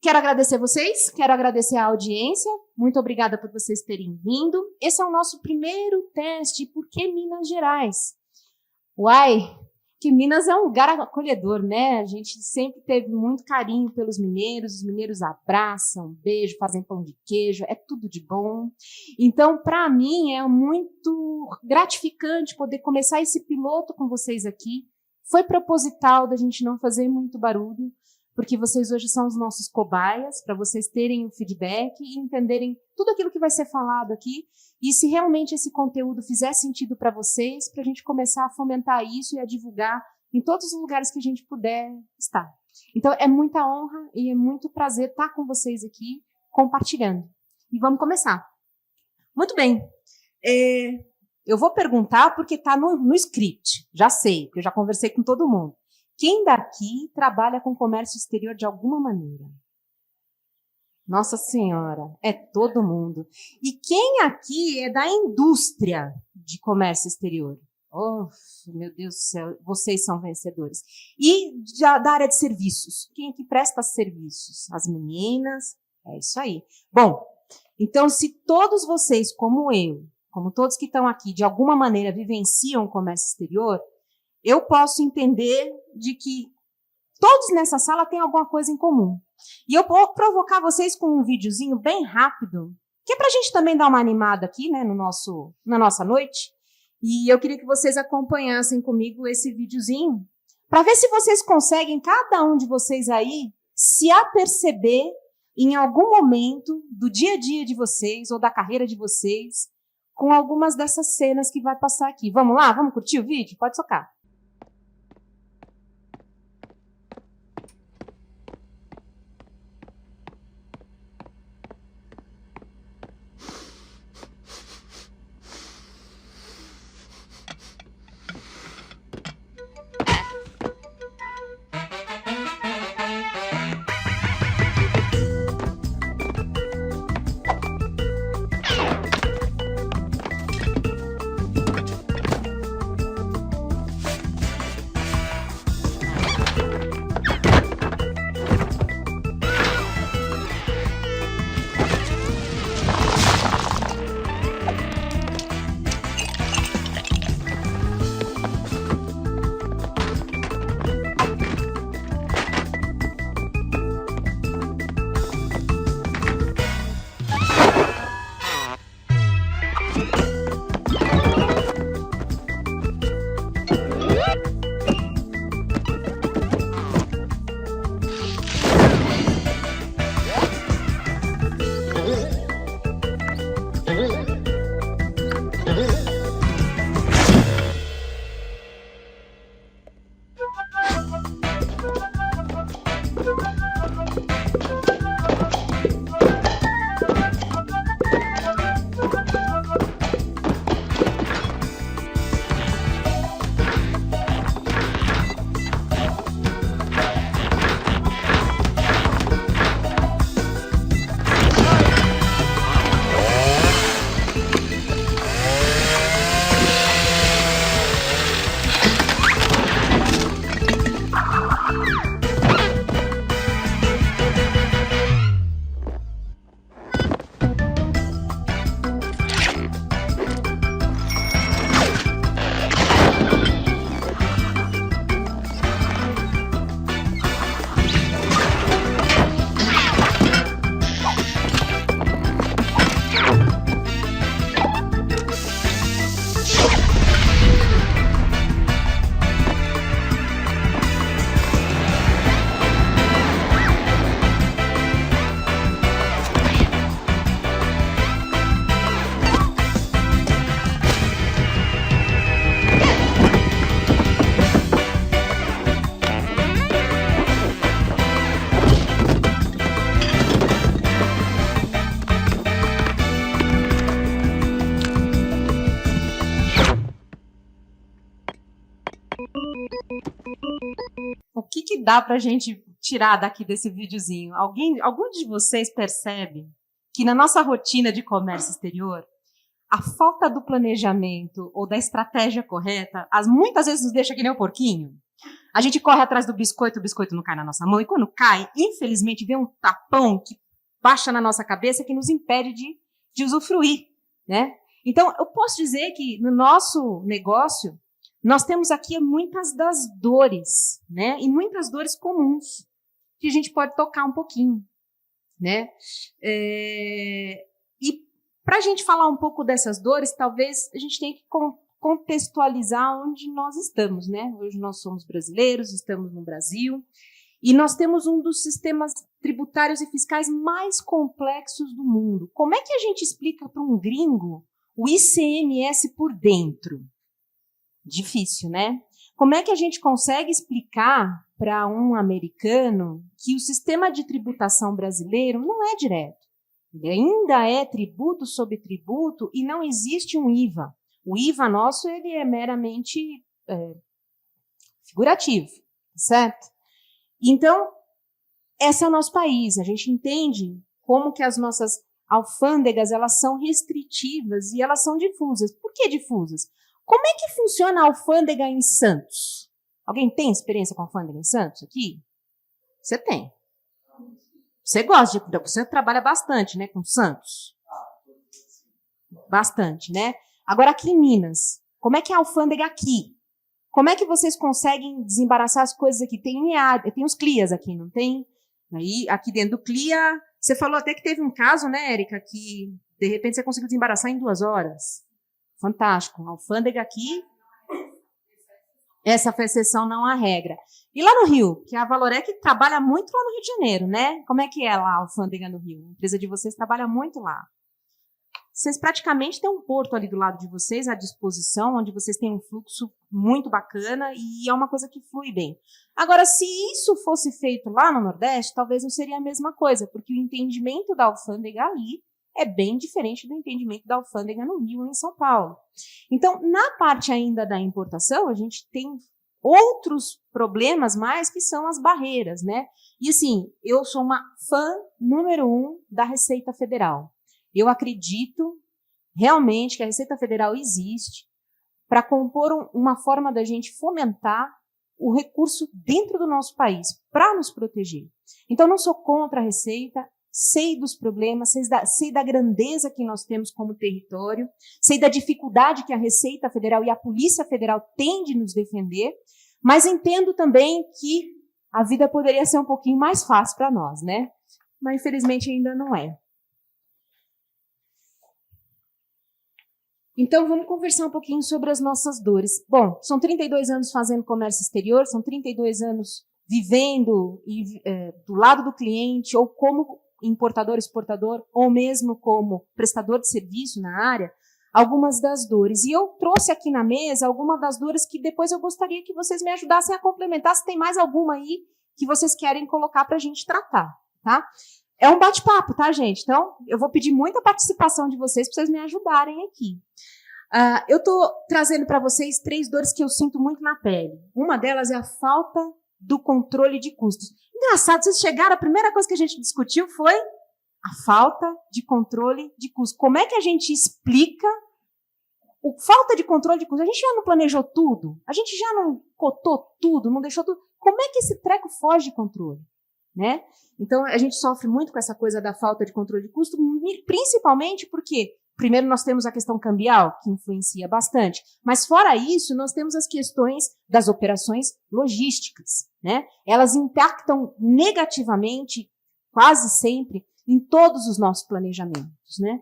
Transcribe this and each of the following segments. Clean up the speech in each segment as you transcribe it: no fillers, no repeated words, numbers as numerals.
Quero agradecer vocês, quero agradecer a audiência. Muito obrigada por vocês terem vindo. Esse é o nosso primeiro teste. Por que Minas Gerais? Uai, que Minas é um lugar acolhedor, né? A gente sempre teve muito carinho pelos mineiros, os mineiros abraçam, beijo, fazem pão de queijo, é tudo de bom. Então, para mim, é muito gratificante poder começar esse piloto com vocês aqui. Foi proposital da gente não fazer muito barulho, porque vocês hoje são os nossos cobaias, para vocês terem o feedback e entenderem tudo aquilo que vai ser falado aqui, e se realmente esse conteúdo fizer sentido para vocês, para a gente começar a fomentar isso e a divulgar em todos os lugares que a gente puder estar. Então, é muita honra e é muito prazer estar com vocês aqui, compartilhando. E vamos começar. Muito bem. Eu vou perguntar porque está no script, já sei, porque eu já conversei com todo mundo. Quem daqui trabalha com comércio exterior de alguma maneira? Nossa Senhora, é todo mundo. E quem aqui é da indústria de comércio exterior? Oh, meu Deus do céu, vocês são vencedores. E da área de serviços? Quem aqui presta serviços? As meninas? É isso aí. Bom, então se todos vocês, como eu, como todos que estão aqui, de alguma maneira vivenciam o comércio exterior, eu posso entender de que todos nessa sala têm alguma coisa em comum. E eu vou provocar vocês com um videozinho bem rápido, que é para a gente também dar uma animada aqui, né, na nossa noite. E eu queria que vocês acompanhassem comigo esse videozinho, para ver se vocês conseguem, cada um de vocês aí, se aperceber em algum momento do dia a dia de vocês, ou da carreira de vocês, com algumas dessas cenas que vai passar aqui. Vamos lá? Vamos curtir o vídeo? Pode socar. O que dá para a gente tirar daqui desse videozinho? Algum de vocês percebe que na nossa rotina de comércio exterior, a falta do planejamento ou da estratégia correta, muitas vezes nos deixa que nem o porquinho? A gente corre atrás do biscoito, o biscoito não cai na nossa mão, e quando cai, infelizmente, vem um tapão que baixa na nossa cabeça que nos impede de usufruir, né? Então, eu posso dizer que no nosso negócio, nós temos aqui muitas das dores, né? E muitas dores comuns, que a gente pode tocar um pouquinho, né? E para a gente falar um pouco dessas dores, talvez a gente tenha que contextualizar onde nós estamos, né? Hoje nós somos brasileiros, estamos no Brasil, e nós temos um dos sistemas tributários e fiscais mais complexos do mundo. Como é que a gente explica para um gringo o ICMS por dentro? Difícil, né? Como é que a gente consegue explicar para um americano que o sistema de tributação brasileiro não é direto? Ele ainda é tributo sobre tributo e não existe um IVA. O IVA nosso ele é meramente figurativo, certo? Então, esse é o nosso país. A gente entende como que as nossas alfândegas elas são restritivas e elas são difusas. Por que difusas? Como é que funciona a alfândega em Santos? Alguém tem experiência com alfândega em Santos aqui? Você tem. Você gosta de... Você trabalha bastante, né, com Santos? Bastante, né? Agora, aqui em Minas, como é que é a alfândega aqui? Como é que vocês conseguem desembaraçar as coisas aqui? Tem os CLIAs aqui, não tem? Aí, aqui dentro do CLIA, você falou até que teve um caso, né, Érica, que de repente você conseguiu desembaraçar em 2 horas. Fantástico. A alfândega aqui, essa foi a exceção, não a regra. E lá no Rio, que a Valorec trabalha muito lá no Rio de Janeiro, né? Como é que é lá a alfândega no Rio? A empresa de vocês trabalha muito lá. Vocês praticamente têm um porto ali do lado de vocês, à disposição, onde vocês têm um fluxo muito bacana e é uma coisa que flui bem. Agora, se isso fosse feito lá no Nordeste, talvez não seria a mesma coisa, porque o entendimento da alfândega ali é bem diferente do entendimento da alfândega no Rio ou em São Paulo. Então, na parte ainda da importação, a gente tem outros problemas mais que são as barreiras, né? E assim, eu sou uma fã número 1 da Receita Federal. Eu acredito realmente que a Receita Federal existe para compor uma forma da gente fomentar o recurso dentro do nosso país, para nos proteger. Então, não sou contra a Receita, sei dos problemas, sei da grandeza que nós temos como território, sei da dificuldade que a Receita Federal e a Polícia Federal têm de nos defender, mas entendo também que a vida poderia ser um pouquinho mais fácil para nós, né? Mas, infelizmente, ainda não é. Então, vamos conversar um pouquinho sobre as nossas dores. Bom, são 32 anos fazendo comércio exterior, são 32 anos vivendo do lado do cliente, ou como importador, exportador, ou mesmo como prestador de serviço na área, algumas das dores. E eu trouxe aqui na mesa algumas das dores que depois eu gostaria que vocês me ajudassem a complementar, se tem mais alguma aí que vocês querem colocar para a gente tratar, tá? É um bate-papo, tá, gente? Então, eu vou pedir muita participação de vocês para vocês me ajudarem aqui. Eu estou trazendo para vocês 3 dores que eu sinto muito na pele. Uma delas é a falta do controle de custos. Engraçado, vocês chegaram, a primeira coisa que a gente discutiu foi a falta de controle de custos. Como é que a gente explica falta de controle de custos? A gente já não planejou tudo? A gente já não cotou tudo? Não deixou tudo? Como é que esse treco foge de controle? Né? Então, a gente sofre muito com essa coisa da falta de controle de custo, principalmente porque, primeiro, nós temos a questão cambial, que influencia bastante, mas, fora isso, nós temos as questões das operações logísticas, né? Elas impactam negativamente, quase sempre, em todos os nossos planejamentos, né?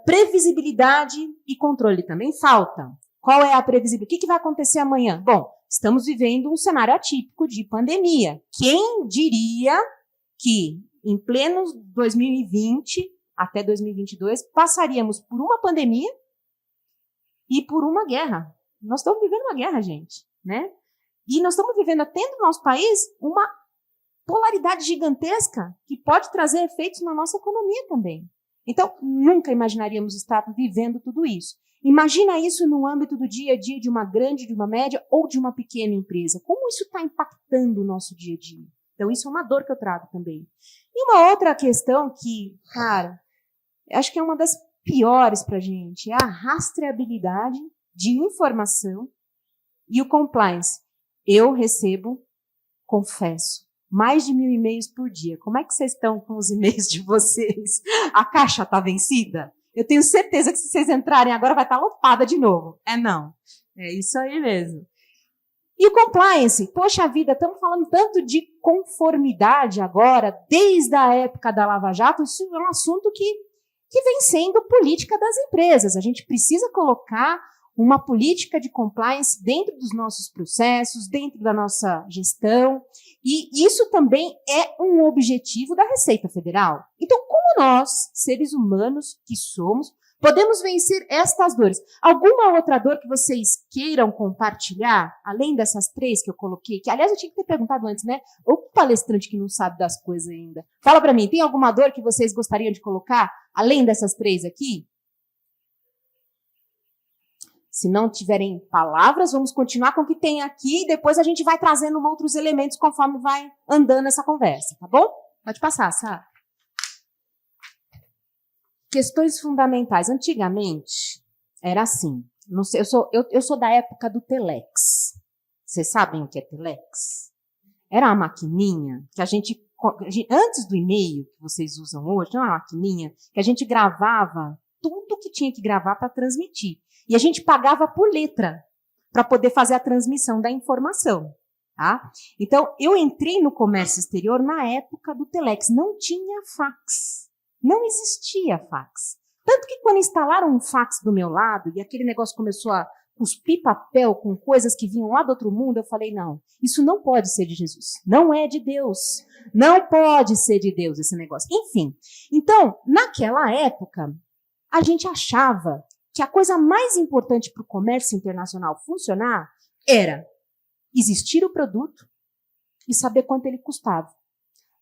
Previsibilidade e controle também falta. Qual é a previsibilidade? O que vai acontecer amanhã? Bom, estamos vivendo um cenário atípico de pandemia. Quem diria que, em pleno 2020 até 2022, passaríamos por uma pandemia e por uma guerra? Nós estamos vivendo uma guerra, gente, né? E nós estamos vivendo, até no nosso país, uma polaridade gigantesca que pode trazer efeitos na nossa economia também. Então, nunca imaginaríamos estar vivendo tudo isso. Imagina isso no âmbito do dia a dia de uma grande, de uma média ou de uma pequena empresa. Como isso está impactando o nosso dia a dia? Então, isso é uma dor que eu trago também. E uma outra questão que, cara, acho que é uma das piores para a gente, é a rastreabilidade de informação e o compliance. Eu recebo, confesso, mais de 1.000 e-mails por dia. Como é que vocês estão com os e-mails de vocês? A caixa está vencida? Eu tenho certeza que se vocês entrarem agora vai estar lotada de novo. Não. É isso aí mesmo. E o compliance? Poxa vida, estamos falando tanto de conformidade agora, desde a época da Lava Jato, isso é um assunto que vem sendo política das empresas. A gente precisa colocar uma política de compliance dentro dos nossos processos, dentro da nossa gestão, e isso também é um objetivo da Receita Federal. Então, como nós, seres humanos que somos, podemos vencer estas dores? Alguma outra dor que vocês queiram compartilhar, além dessas 3 que eu coloquei? Que, aliás, eu tinha que ter perguntado antes, né? Ou palestrante que não sabe das coisas ainda. Fala para mim, tem alguma dor que vocês gostariam de colocar, além dessas 3 aqui? Se não tiverem palavras, vamos continuar com o que tem aqui e depois a gente vai trazendo outros elementos conforme vai andando essa conversa, tá bom? Pode passar, Sá. Questões fundamentais. Antigamente, era assim. Não sei, eu sou da época do Telex. Vocês sabem o que é Telex? Era uma maquininha que a gente antes do e-mail que vocês usam hoje, não é uma maquininha que a gente gravava tudo que tinha que gravar para transmitir. E a gente pagava por letra para poder fazer a transmissão da informação. Tá? Então, eu entrei no comércio exterior na época do Telex. Não tinha fax. Não existia fax. Tanto que quando instalaram um fax do meu lado e aquele negócio começou a cuspir papel com coisas que vinham lá do outro mundo, eu falei, não, isso não pode ser de Jesus. Não é de Deus. Não pode ser de Deus esse negócio. Enfim, então, naquela época, a gente achava que a coisa mais importante para o comércio internacional funcionar era existir o produto e saber quanto ele custava.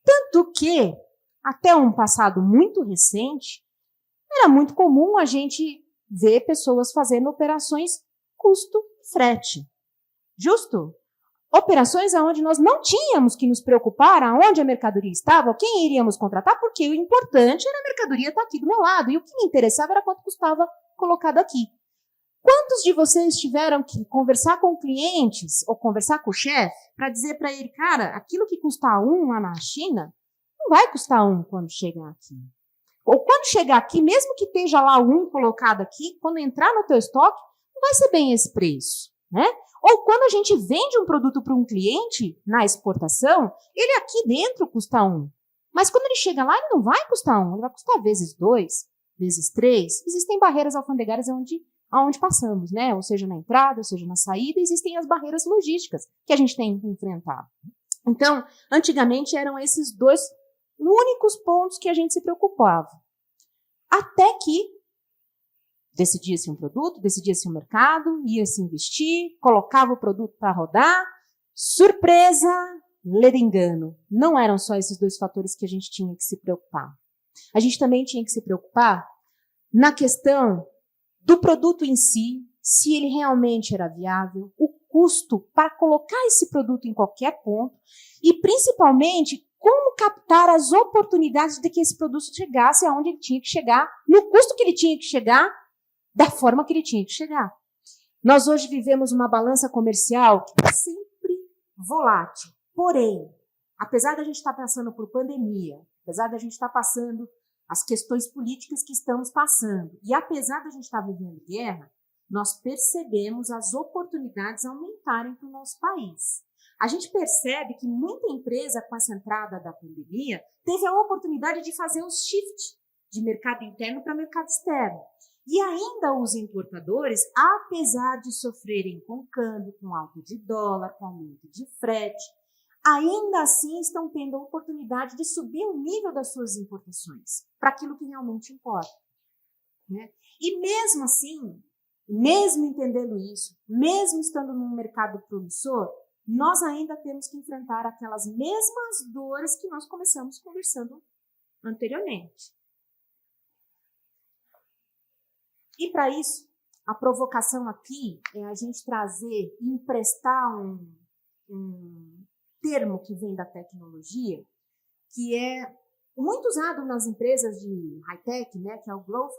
Tanto que, até um passado muito recente, era muito comum a gente ver pessoas fazendo operações custo-frete. Justo? Operações onde nós não tínhamos que nos preocupar aonde a mercadoria estava, quem iríamos contratar, porque o importante era a mercadoria estar aqui do meu lado. E o que me interessava era quanto custava colocado aqui. Quantos de vocês tiveram que conversar com clientes ou conversar com o chefe para dizer para ele, cara, aquilo que custa 1 lá na China, não vai custar 1 quando chegar aqui. Ou quando chegar aqui, mesmo que esteja lá 1 colocado aqui, quando entrar no teu estoque, não vai ser bem esse preço, né? Ou quando a gente vende um produto para um cliente na exportação, ele aqui dentro custa 1. Mas quando ele chega lá, ele não vai custar 1, ele vai custar vezes 2, vezes 3. Existem barreiras alfandegárias aonde passamos, né? Ou seja, na entrada, ou seja, na saída, existem as barreiras logísticas que a gente tem que enfrentar. Então, antigamente eram esses 2 únicos pontos que a gente se preocupava. Até que decidia-se um produto, decidia-se um mercado, ia-se investir, colocava o produto para rodar. Surpresa, ledo engano. Não eram só esses 2 fatores que a gente tinha que se preocupar. A gente também tinha que se preocupar na questão do produto em si, se ele realmente era viável, o custo para colocar esse produto em qualquer ponto e, principalmente, como captar as oportunidades de que esse produto chegasse aonde ele tinha que chegar, no custo que ele tinha que chegar, da forma que ele tinha que chegar. Nós hoje vivemos uma balança comercial que é sempre volátil. Porém, apesar da gente estar passando por pandemia, apesar da gente estar passando as questões políticas que estamos passando, e apesar da gente estar vivendo guerra, nós percebemos as oportunidades aumentarem para o nosso país. A gente percebe que muita empresa, com essa entrada da pandemia, teve a oportunidade de fazer os shift de mercado interno para mercado externo. E ainda os importadores, apesar de sofrerem com câmbio, com alta de dólar, com aumento de frete, ainda assim estão tendo a oportunidade de subir o nível das suas importações para aquilo que realmente importa, né? E mesmo assim, mesmo entendendo isso, mesmo estando num mercado promissor, nós ainda temos que enfrentar aquelas mesmas dores que nós começamos conversando anteriormente. E para isso, a provocação aqui é a gente trazer e emprestar um termo que vem da tecnologia, que é muito usado nas empresas de high-tech, né, que é o growth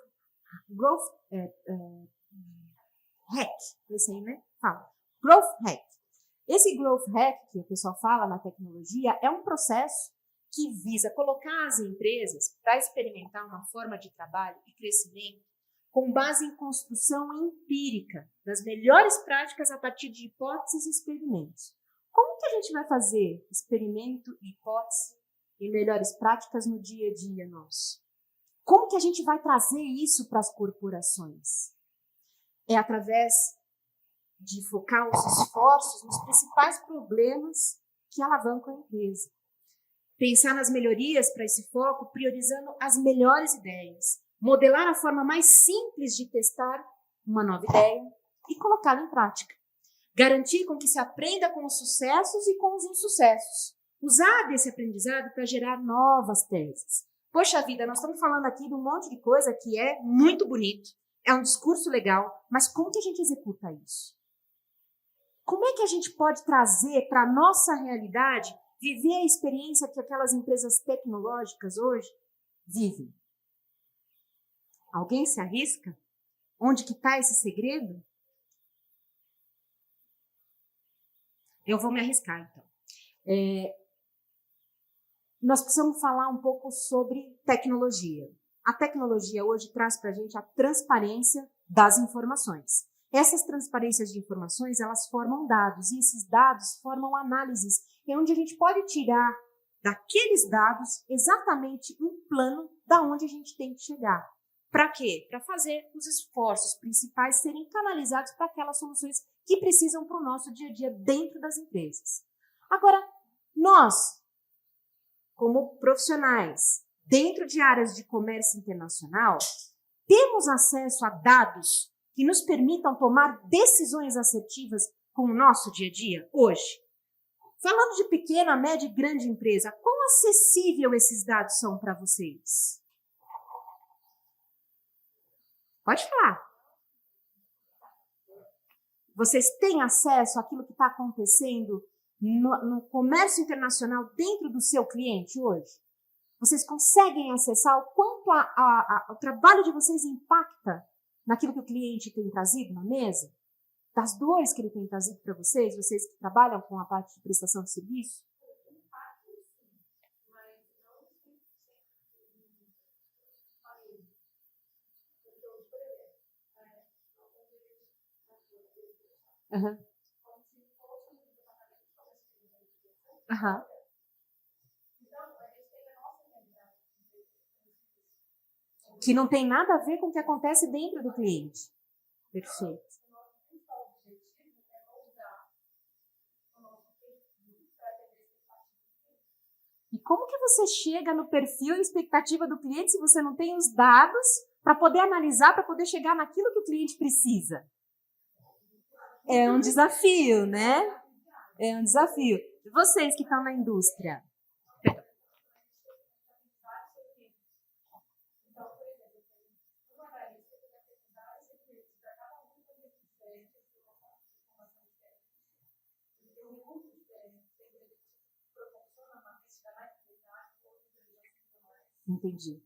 hack, esse aí, né? Fala. Growth hack. Esse Growth Hack, que o pessoal fala na tecnologia, é um processo que visa colocar as empresas para experimentar uma forma de trabalho e crescimento com base em construção empírica das melhores práticas a partir de hipóteses e experimentos. Como que a gente vai fazer experimento e hipótese e melhores práticas no dia a dia nosso? Como que a gente vai trazer isso para as corporações? É através de focar os esforços nos principais problemas que alavancam a empresa. Pensar nas melhorias para esse foco, priorizando as melhores ideias. Modelar a forma mais simples de testar uma nova ideia e colocá-la em prática. Garantir com que se aprenda com os sucessos e com os insucessos. Usar desse aprendizado para gerar novas teses. Poxa vida, nós estamos falando aqui de um monte de coisa que é muito bonito, é um discurso legal, mas como que a gente executa isso? Como é que a gente pode trazer para a nossa realidade, viver a experiência que aquelas empresas tecnológicas hoje vivem? Alguém se arrisca? Onde que está esse segredo? Eu vou me arriscar, então. Nós precisamos falar um pouco sobre tecnologia. A tecnologia hoje traz para a gente a transparência das informações. Essas transparências de informações, elas formam dados, e esses dados formam análises, onde a gente pode tirar daqueles dados exatamente um plano da onde a gente tem que chegar. Para quê? Para fazer os esforços principais serem canalizados para aquelas soluções que precisam para o nosso dia a dia dentro das empresas. Agora, nós, como profissionais, dentro de áreas de comércio internacional, temos acesso a dados que nos permitam tomar decisões assertivas com o nosso dia a dia hoje? Falando de pequena, média e grande empresa, quão acessível esses dados são para vocês? Pode falar. Vocês têm acesso àquilo que está acontecendo no comércio internacional dentro do seu cliente hoje? Vocês conseguem acessar o quanto o trabalho de vocês impacta naquilo que o cliente tem trazido na mesa? Das dores que ele tem trazido para vocês que trabalham com a parte de prestação de serviço? Uhum. Uhum. Que não tem nada a ver com o que acontece dentro do cliente. Perfeito. E como que você chega no perfil e expectativa do cliente se você não tem os dados para poder analisar, para poder chegar naquilo que o cliente precisa? É um desafio, né? É um desafio. E vocês que estão na indústria? Entendi.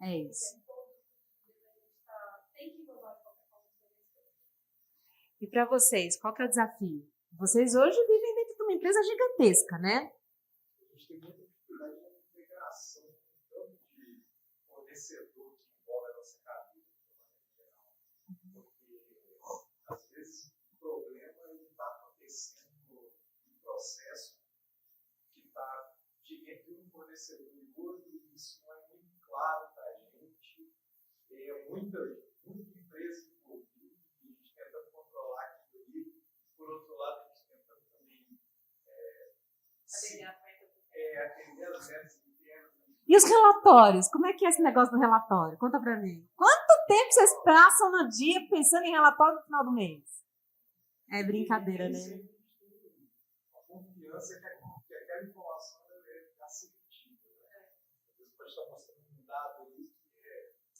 É isso. E para vocês, qual que é o desafio? Vocês hoje vivem dentro de uma empresa gigantesca, né? A gente tem muita dificuldade na integração, tanto de fornecedor que envolve a nossa cadeia, porque às vezes o problema está acontecendo no processo que está entre um fornecedor e outro, e isso não é muito claro para a gente. É muita empresa envolvida, e a gente tenta controlar aquilo ali. Por outro lado, a gente tenta também atender as metas internas. E os relatórios? Como é que é esse negócio do relatório? Conta para mim. Quanto tempo vocês passam no dia pensando em relatório no final do mês? É brincadeira, né? A confiança que aquela informação é assertiva, né? Você pode estar mostrando um dado aí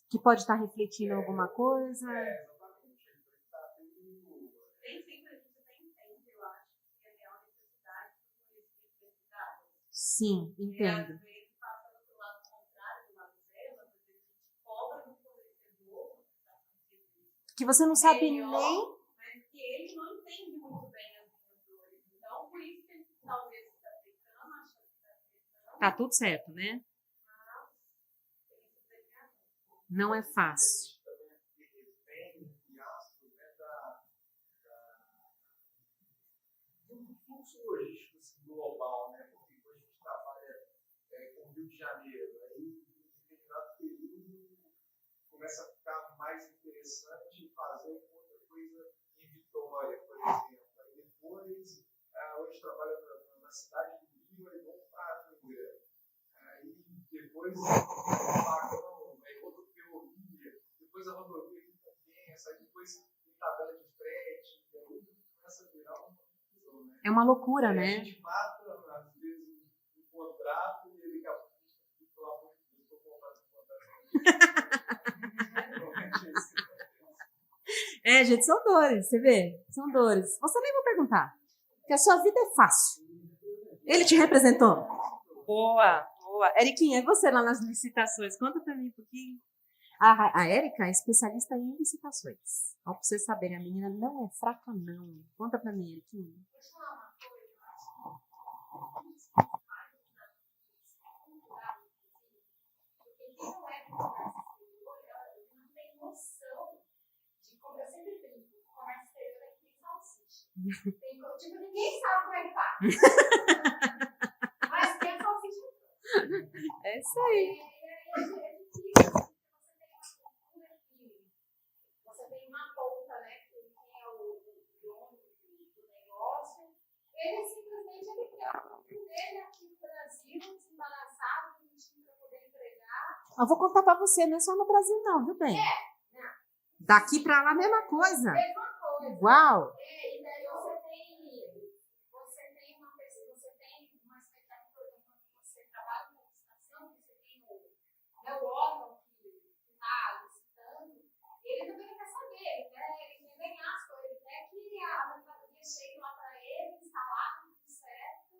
que pode estar refletindo alguma coisa. Exatamente. Ele está tendo. Nem sempre a gente tem tempo, eu acho, que é real necessidade do conhecimento desse dado. Sim, entendo. E às vezes passa do lado contrário, do lado Que você não sabe melhor, nem... mas que ele não entende muito bem as minhas dores. Então, por isso que ele talvez está aplicando, achando que está aplicando, Tá tudo certo, né? mas tem que pegar. Não é fácil. Vem, entre aspas, né, do fluxo logístico assim, global, né? Porque quando a gente trabalha com o Rio de Janeiro, aí, em determinado período, começa a ficar mais interessante fazer outra coisa em Vitória, por exemplo. Aí depois, hoje trabalha na cidade do Rio, aí vamos para Angra. Aí depois, Pagão, aí outra ferrovia, depois a rodovia que compensa, aí depois tem tabela de frete, e aí começa a virar uma confusão, né? É uma loucura, Aí né? a gente mata, às vezes, um contrato e ele acaba pelo amor de Deus, estou comprando um contrato. Normalmente é isso que acontece. É, gente, são dores, você vê? São dores. Você nem vai perguntar, porque a sua vida é fácil. Ele te representou? Boa, boa. Eriquinha, é você lá nas licitações. Conta pra mim um pouquinho. A Érica é especialista em licitações. Ó, pra vocês saberem, a menina não é fraca, não. Conta pra mim, Eriquinha. Vou te falar uma coisa, eu acho que um dos principais desafios culturais, porque quem não é comércio exterior, ele não tem noção de como eu sempre brinco, o comércio exterior é que nem salsicha. Tipo, ninguém sabe como é que faz. Mas tem a salsicha. É isso aí. É difícil, porque você tem uma ponta, né, que é o dono do negócio, ele simplesmente ele quer o dele aqui no Brasil, desembaraçado, bonitinho para poder entregar. Eu vou contar pra você, não é só no Brasil não, viu bem? Daqui pra lá, mesma coisa. Mesma coisa. Uau! E daí você tem uma pessoa, você tem uma expectativa, por exemplo, quando você trabalha com licitação, você tem o órgão que está licitando, ele também quer saber, ele quer ganhar as coisas, ele quer que a mercadoria chegue lá para ele, instalar tudo certo.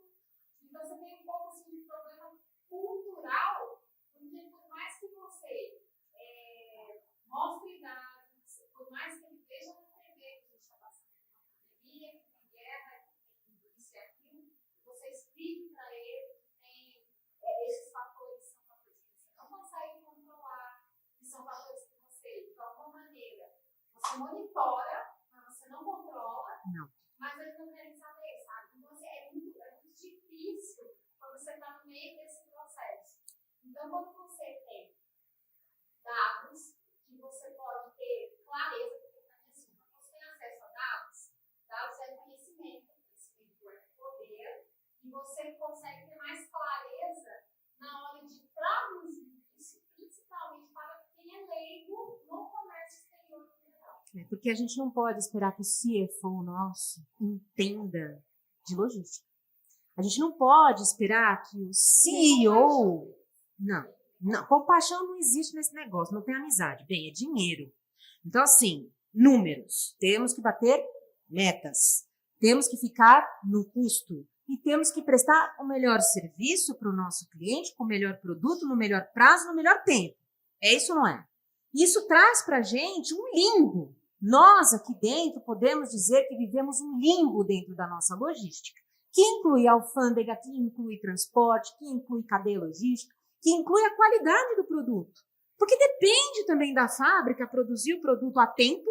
Então você tem um pouco assim, de problema cultural, porque por mais que você mostre dados, por mais que ele veja na TV que a gente está passando por uma pandemia, que tem guerra, que tem isso e aquilo, você explique para ele que tem esses fatores são fatores que você não consegue controlar, que são fatores que você, de alguma maneira, você monitora, mas você não controla, Não. mas eles não querem saber, sabe? Então, assim, é muito difícil quando você está no meio desse processo. Então, quando você tem dados, que você pode ter clareza, porque para mim, assim, quando você tem acesso a dados é conhecimento é poder, e você consegue ter mais clareza na hora de traduzir isso, principalmente para quem é leigo no comércio exterior no geral. Porque a gente não pode esperar que o CFO nosso entenda de logística. A gente não pode esperar que o CEO... Não, compaixão não existe nesse negócio, não tem amizade. Bem, é dinheiro. Então, assim, números. Temos que bater metas. Temos que ficar no custo. E temos que prestar o melhor serviço para o nosso cliente, com o melhor produto, no melhor prazo, no melhor tempo. É isso ou não é? Isso traz para a gente um limbo. Nós, aqui dentro, podemos dizer que vivemos um limbo dentro da nossa logística, que inclui alfândega, que inclui transporte, que inclui cadeia logística, que inclui a qualidade do produto. Porque depende também da fábrica produzir o produto a tempo,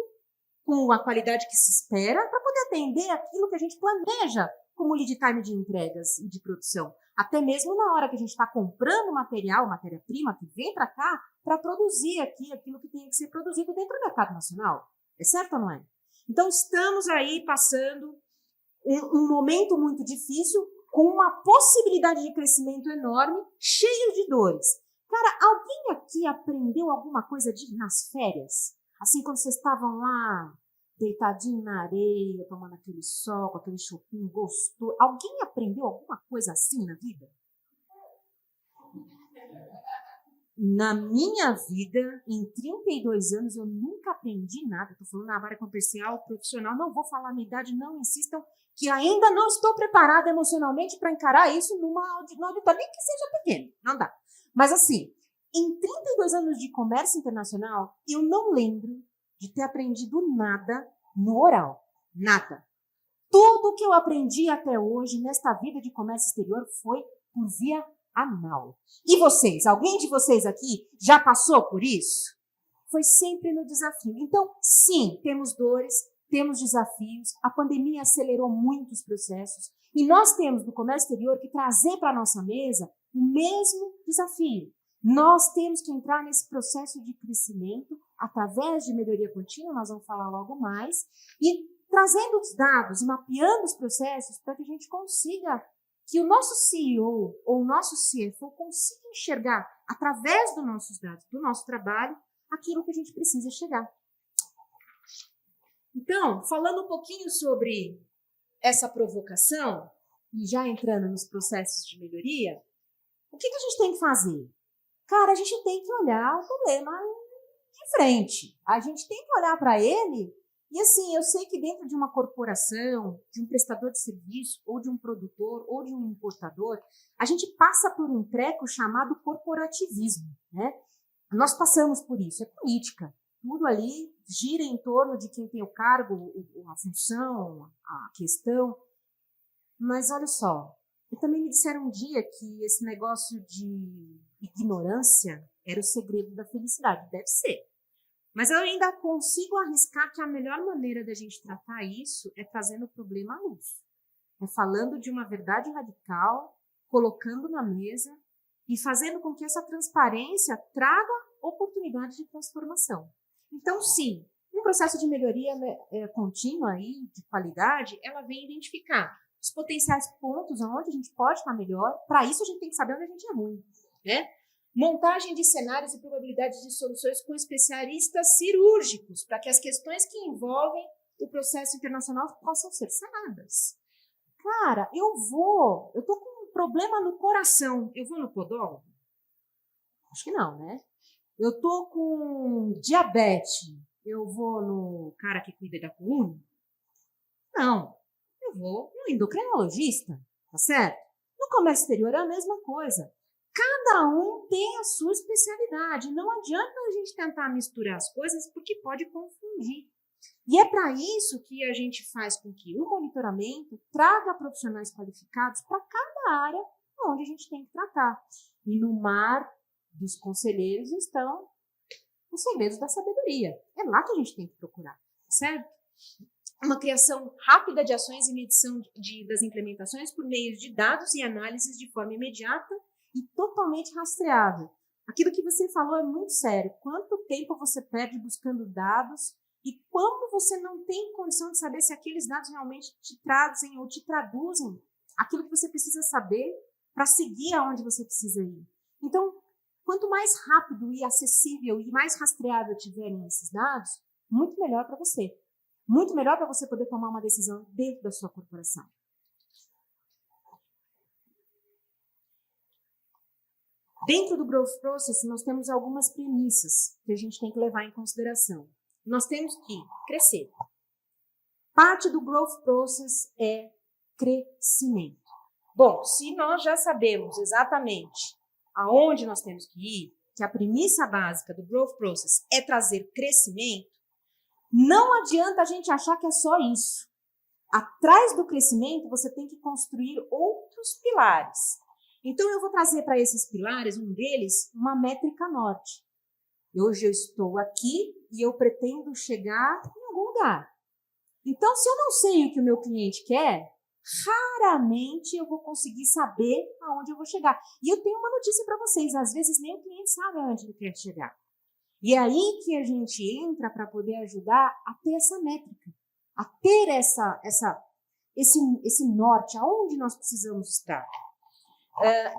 com a qualidade que se espera, para poder atender aquilo que a gente planeja como lead time de entregas e de produção. Até mesmo na hora que a gente está comprando material, matéria-prima, que vem para cá, para produzir aqui aquilo que tem que ser produzido dentro do mercado nacional. É certo ou não é? Então, estamos aí passando um momento muito difícil, com uma possibilidade de crescimento enorme, cheio de dores. Cara, alguém aqui aprendeu alguma coisa nas férias? Assim, quando vocês estavam lá, deitadinho na areia, tomando aquele sol, com aquele chopinho gostoso. Alguém aprendeu alguma coisa assim na vida? Na minha vida, em 32 anos, eu nunca aprendi nada. Estou falando na área comercial, profissional. Não vou falar a minha idade, não insistam, que ainda não estou preparada emocionalmente para encarar isso numa auditório, nem que seja pequeno. Não dá. Mas assim, em 32 anos de comércio internacional, eu não lembro de ter aprendido nada no oral. Nada. Tudo que eu aprendi até hoje nesta vida de comércio exterior foi por via anal. E vocês? Alguém de vocês aqui já passou por isso? Foi sempre no desafio. Então, sim, temos dores, temos desafios, a pandemia acelerou muitos processos e nós temos no comércio exterior que trazer para a nossa mesa o mesmo desafio. Nós temos que entrar nesse processo de crescimento através de melhoria contínua, nós vamos falar logo mais, e trazendo os dados, mapeando os processos para que a gente consiga, que o nosso CEO ou o nosso CFO consiga enxergar, através dos nossos dados, do nosso trabalho, aquilo que a gente precisa chegar. Então, falando um pouquinho sobre essa provocação, e já entrando nos processos de melhoria, o que a gente tem que fazer? Cara, a gente tem que olhar o problema de frente. A gente tem que olhar para ele e, assim, eu sei que dentro de uma corporação, de um prestador de serviço, ou de um produtor, ou de um importador, a gente passa por um treco chamado corporativismo, né? Nós passamos por isso, é política. Tudo ali gira em torno de quem tem o cargo, a função, a questão. Mas olha só, também me disseram um dia que esse negócio de ignorância era o segredo da felicidade. Deve ser. Mas eu ainda consigo arriscar que a melhor maneira da gente tratar isso é trazendo o problema à luz. É falando de uma verdade radical, colocando na mesa e fazendo com que essa transparência traga oportunidade de transformação. Então, sim, um processo de melhoria contínua aí, de qualidade, ela vem identificar os potenciais pontos onde a gente pode estar melhor. Para isso, a gente tem que saber onde a gente é ruim, né? Montagem de cenários e probabilidades de soluções com especialistas cirúrgicos, para que as questões que envolvem o processo internacional possam ser sanadas. Cara, eu tô com um problema no coração, eu vou no podólogo? Acho que não, né? Eu tô com diabetes, eu vou no cara que cuida da coluna? Não, eu vou no endocrinologista, tá certo? No comércio exterior é a mesma coisa. Cada um tem a sua especialidade. Não adianta a gente tentar misturar as coisas porque pode confundir. E é para isso que a gente faz com que o monitoramento traga profissionais qualificados para cada área onde a gente tem que tratar. E no mar dos conselheiros estão os segredos da sabedoria. É lá que a gente tem que procurar, certo? Uma criação rápida de ações e medição das implementações por meio de dados e análises de forma imediata e totalmente rastreável. Aquilo que você falou é muito sério. Quanto tempo você perde buscando dados e como você não tem condição de saber se aqueles dados realmente te trazem ou te traduzem aquilo que você precisa saber para seguir aonde você precisa ir. Então, quanto mais rápido e acessível e mais rastreável tiverem esses dados, muito melhor para você. Muito melhor para você poder tomar uma decisão dentro da sua corporação. Dentro do Growth Process, nós temos algumas premissas que a gente tem que levar em consideração. Nós temos que crescer. Parte do Growth Process é crescimento. Bom, se nós já sabemos exatamente aonde nós temos que ir, que a premissa básica do Growth Process é trazer crescimento, não adianta a gente achar que é só isso. Atrás do crescimento, você tem que construir outros pilares. Então, eu vou trazer para esses pilares, um deles, uma métrica norte. Hoje eu estou aqui e eu pretendo chegar em algum lugar. Então, se eu não sei o que o meu cliente quer, raramente eu vou conseguir saber aonde eu vou chegar. E eu tenho uma notícia para vocês, às vezes nem o cliente sabe aonde ele quer chegar. E é aí que a gente entra para poder ajudar a ter essa métrica, a ter esse norte, aonde nós precisamos estar.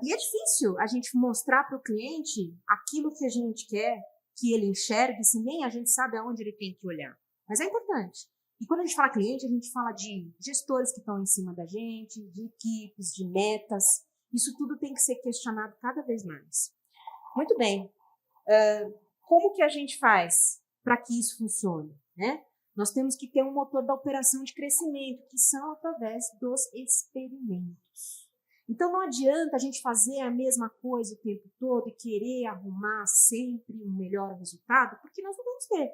E é difícil a gente mostrar para o cliente aquilo que a gente quer que ele enxergue, se nem a gente sabe aonde ele tem que olhar. Mas é importante. E quando a gente fala cliente, a gente fala de gestores que estão em cima da gente, de equipes, de metas. Isso tudo tem que ser questionado cada vez mais. Muito bem. Como que a gente faz para que isso funcione, né? Nós temos que ter um motor da operação de crescimento, que são através dos experimentos. Então, não adianta a gente fazer a mesma coisa o tempo todo e querer arrumar sempre um melhor resultado, porque nós não vamos ter.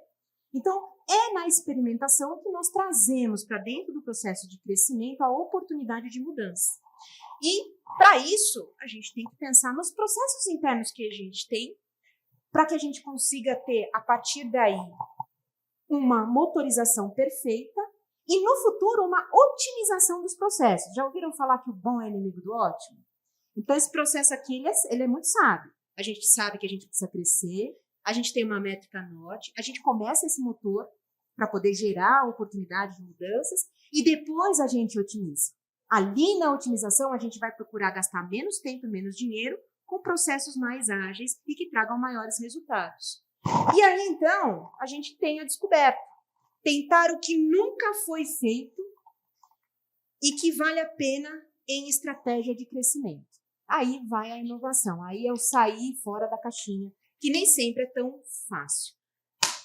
Então, é na experimentação que nós trazemos para dentro do processo de crescimento a oportunidade de mudança. E, para isso, a gente tem que pensar nos processos internos que a gente tem, para que a gente consiga ter, a partir daí, uma motorização perfeita e, no futuro, uma otimização dos processos. Já ouviram falar que o bom é inimigo do ótimo? Então, esse processo aqui, ele é muito sábio. A gente sabe que a gente precisa crescer, a gente tem uma métrica norte, a gente começa esse motor para poder gerar oportunidades de mudanças e depois a gente otimiza. Ali na otimização, a gente vai procurar gastar menos tempo e menos dinheiro com processos mais ágeis e que tragam maiores resultados. E aí, então, a gente tem a descoberta. Tentar o que nunca foi feito e que vale a pena em estratégia de crescimento. Aí vai a inovação, aí é o sair fora da caixinha, que nem sempre é tão fácil.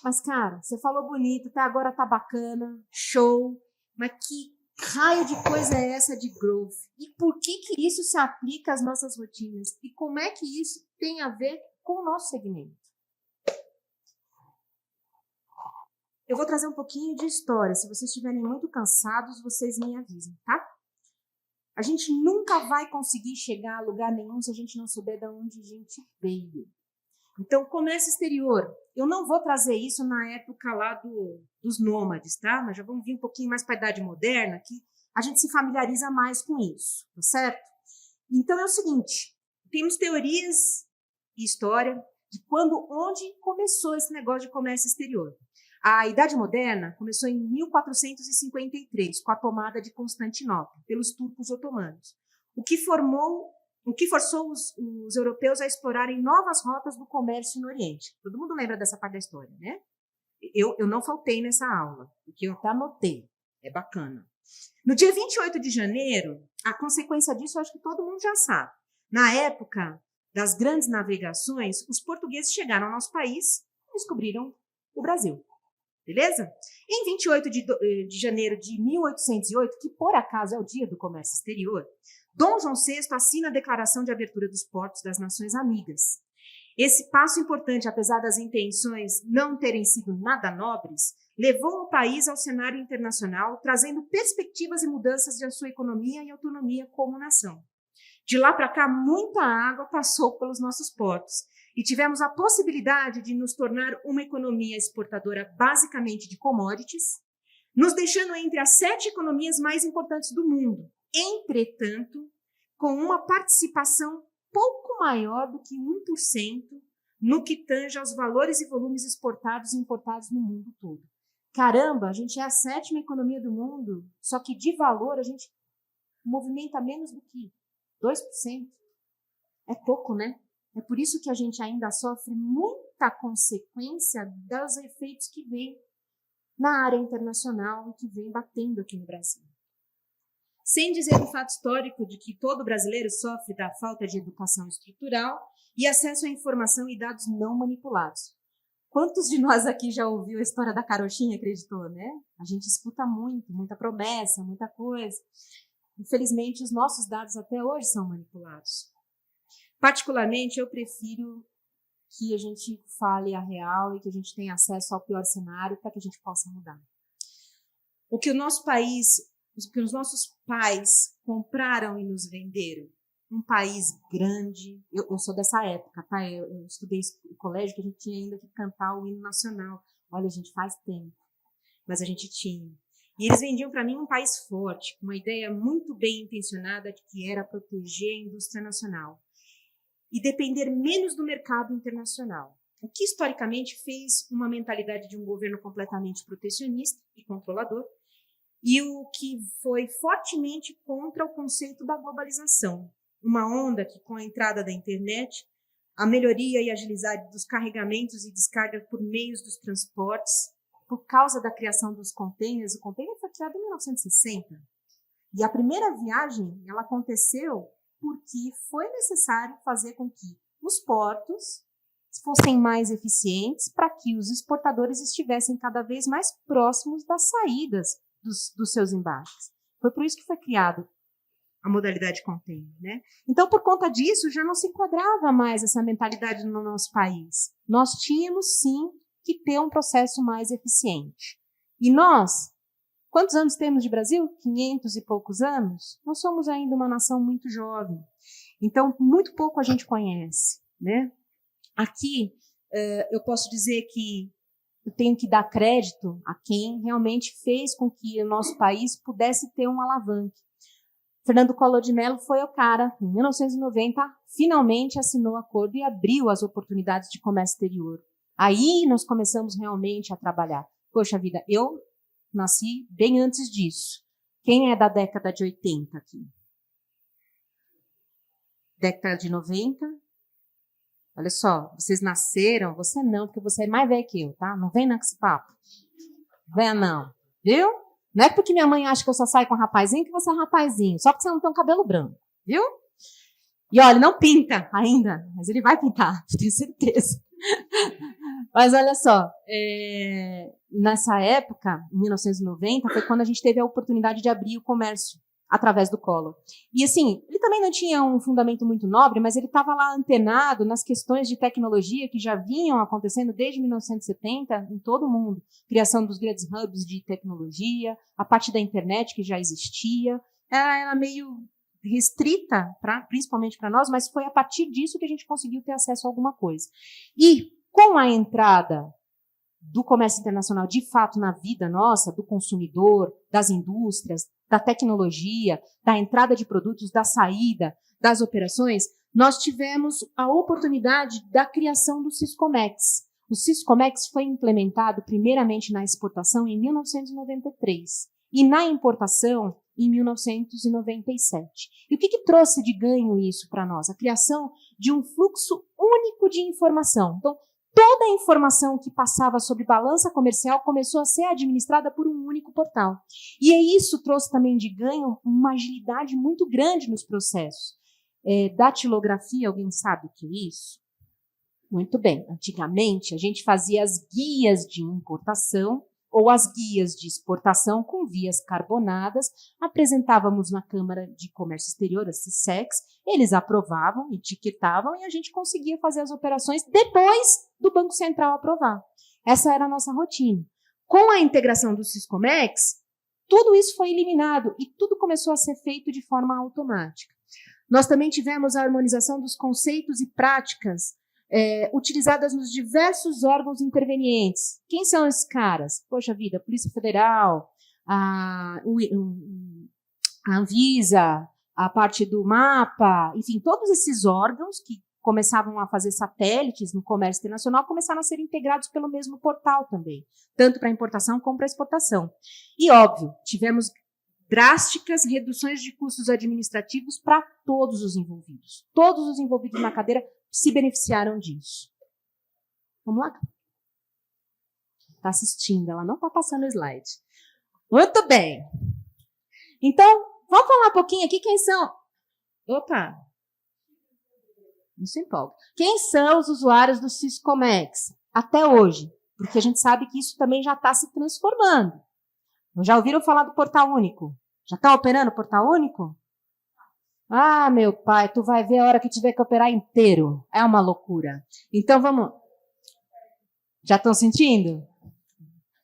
Mas, cara, você falou bonito, tá? Agora tá bacana, show, mas que raio de coisa é essa de growth? E por que isso se aplica às nossas rotinas? E como é que isso tem a ver com o nosso segmento? Eu vou trazer um pouquinho de história. Se vocês estiverem muito cansados, vocês me avisem, tá? A gente nunca vai conseguir chegar a lugar nenhum se a gente não souber de onde a gente veio. Então, comércio exterior. Eu não vou trazer isso na época lá dos nômades, tá? Mas já vamos vir um pouquinho mais para a idade moderna, que a gente se familiariza mais com isso, tá certo? Então, é o seguinte, temos teorias e história de onde começou esse negócio de comércio exterior. A Idade Moderna começou em 1453, com a tomada de Constantinopla, pelos turcos otomanos, o que forçou os europeus a explorarem novas rotas do comércio no Oriente. Todo mundo lembra dessa parte da história, né? Eu não faltei nessa aula, porque eu até anotei. É bacana. No dia 28 de janeiro, a consequência disso eu acho que todo mundo já sabe. Na época das grandes navegações, os portugueses chegaram ao nosso país e descobriram o Brasil. Beleza? Em 28 de janeiro de 1808, que por acaso é o dia do comércio exterior, Dom João VI assina a Declaração de Abertura dos Portos das Nações Amigas. Esse passo importante, apesar das intenções não terem sido nada nobres, levou o país ao cenário internacional, trazendo perspectivas e mudanças de sua economia e autonomia como nação. De lá para cá, muita água passou pelos nossos portos e tivemos a possibilidade de nos tornar uma economia exportadora basicamente de commodities, nos deixando entre as 7 economias mais importantes do mundo. Entretanto, com uma participação pouco maior do que 1% no que tange aos valores e volumes exportados e importados no mundo todo. Caramba, a gente é a 7ª economia do mundo, só que de valor a gente movimenta menos do que 2%. É pouco, né? É por isso que a gente ainda sofre muita consequência dos efeitos que vem na área internacional e que vem batendo aqui no Brasil. Sem dizer o fato histórico de que todo brasileiro sofre da falta de educação estrutural e acesso à informação e dados não manipulados. Quantos de nós aqui já ouviu a história da carochinha, acreditou, né? A gente escuta muita promessa, muita coisa. Infelizmente, os nossos dados até hoje são manipulados. Particularmente, eu prefiro que a gente fale a real e que a gente tenha acesso ao pior cenário para que a gente possa mudar. O que os nossos pais compraram e nos venderam, um país grande, eu sou dessa época, tá? Eu estudei em colégio que a gente tinha ainda que cantar o hino nacional. Olha, a gente faz tempo, mas a gente tinha. E eles vendiam para mim um país forte, com uma ideia muito bem intencionada de que era proteger a indústria nacional e depender menos do mercado internacional, o que historicamente fez uma mentalidade de um governo completamente protecionista e controlador, e o que foi fortemente contra o conceito da globalização, uma onda que, com a entrada da internet, a melhoria e agilidade dos carregamentos e descarga por meios dos transportes, por causa da criação dos containers, o container foi criado em 1960, e a primeira viagem ela aconteceu porque foi necessário fazer com que os portos fossem mais eficientes para que os exportadores estivessem cada vez mais próximos das saídas dos seus embarques. Foi por isso que foi criado a modalidade container, né? Então, por conta disso, já não se enquadrava mais essa mentalidade no nosso país. Nós tínhamos, sim, que ter um processo mais eficiente. E nós, quantos anos temos de Brasil? 500 e poucos anos? Nós somos ainda uma nação muito jovem. Então, muito pouco a gente conhece, né? Aqui, eu posso dizer que eu tenho que dar crédito a quem realmente fez com que o nosso país pudesse ter um alavanque. Fernando Collor de Mello foi o cara, em 1990, finalmente assinou o acordo e abriu as oportunidades de comércio exterior. Aí nós começamos realmente a trabalhar. Poxa vida, eu nasci bem antes disso. Quem é da década de 80 aqui? Década de 90? Olha só, vocês nasceram, você não, porque você é mais velho que eu, tá? Não vem nesse papo. Venha não, viu? Não é porque minha mãe acha que eu só saio com rapazinho que você é rapazinho, só porque você não tem um cabelo branco, viu? E olha, não pinta ainda, mas ele vai pintar, tenho certeza. Mas olha só, nessa época, em 1990, foi quando a gente teve a oportunidade de abrir o comércio através do Collor. E assim, ele também não tinha um fundamento muito nobre, mas ele estava lá antenado nas questões de tecnologia que já vinham acontecendo desde 1970 em todo o mundo. Criação dos grandes hubs de tecnologia, a parte da internet que já existia, era meio restrita, principalmente para nós, mas foi a partir disso que a gente conseguiu ter acesso a alguma coisa. E com a entrada do comércio internacional, de fato, na vida nossa, do consumidor, das indústrias, da tecnologia, da entrada de produtos, da saída, das operações, nós tivemos a oportunidade da criação do Siscomex. O Siscomex foi implementado primeiramente na exportação em 1993 e na importação em 1997. E o que trouxe de ganho isso para nós? A criação de um fluxo único de informação. Então, toda a informação que passava sobre balança comercial começou a ser administrada por um único portal. E isso trouxe também de ganho uma agilidade muito grande nos processos. Datilografia, alguém sabe o que é isso? Muito bem. Antigamente, a gente fazia as guias de importação ou as guias de exportação com vias carbonadas, apresentávamos na Câmara de Comércio Exterior, a CISEX, eles aprovavam, etiquetavam e a gente conseguia fazer as operações depois do Banco Central aprovar. Essa era a nossa rotina. Com a integração do Siscomex, tudo isso foi eliminado e tudo começou a ser feito de forma automática. Nós também tivemos a harmonização dos conceitos e práticas utilizadas nos diversos órgãos intervenientes. Quem são esses caras? Poxa vida, a Polícia Federal, a Anvisa, a parte do MAPA, enfim, todos esses órgãos que começavam a fazer satélites no comércio internacional começaram a ser integrados pelo mesmo portal também, tanto para importação como para exportação. E, óbvio, tivemos drásticas reduções de custos administrativos para todos os envolvidos. Todos os envolvidos na cadeira se beneficiaram disso. Vamos lá? Está assistindo, ela não está passando o slide. Muito bem. Então, vamos falar um pouquinho aqui quem são... Opa! Não se empolga. Quem são os usuários do Siscomex até hoje? Porque a gente sabe que isso também já está se transformando. Já ouviram falar do Portal Único? Já está operando o Portal Único? Ah, meu pai, tu vai ver a hora que tiver que operar inteiro. É uma loucura. Então, vamos... Já estão sentindo?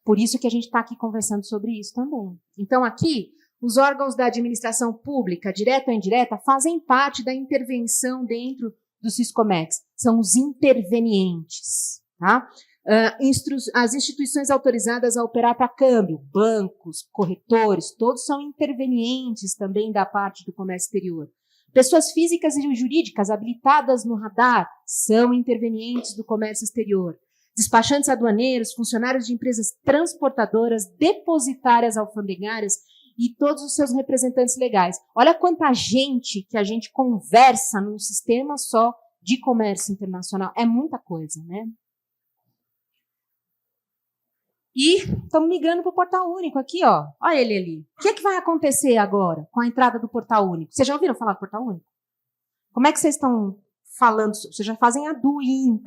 Por isso que a gente está aqui conversando sobre isso também. Então, aqui, os órgãos da administração pública, direta ou indireta, fazem parte da intervenção dentro do Siscomex. São os intervenientes, tá? As instituições autorizadas a operar para câmbio, bancos, corretores, todos são intervenientes também da parte do comércio exterior. Pessoas físicas e jurídicas habilitadas no radar são intervenientes do comércio exterior. Despachantes aduaneiros, funcionários de empresas transportadoras, depositárias alfandegárias e todos os seus representantes legais. Olha quanta gente que a gente conversa num sistema só de comércio internacional. É muita coisa, né? E estamos migrando para o Portal Único aqui, ó. Olha ele ali. O que vai acontecer agora com a entrada do Portal Único? Vocês já ouviram falar do Portal Único? Como é que vocês estão falando? Vocês já fazem a DUI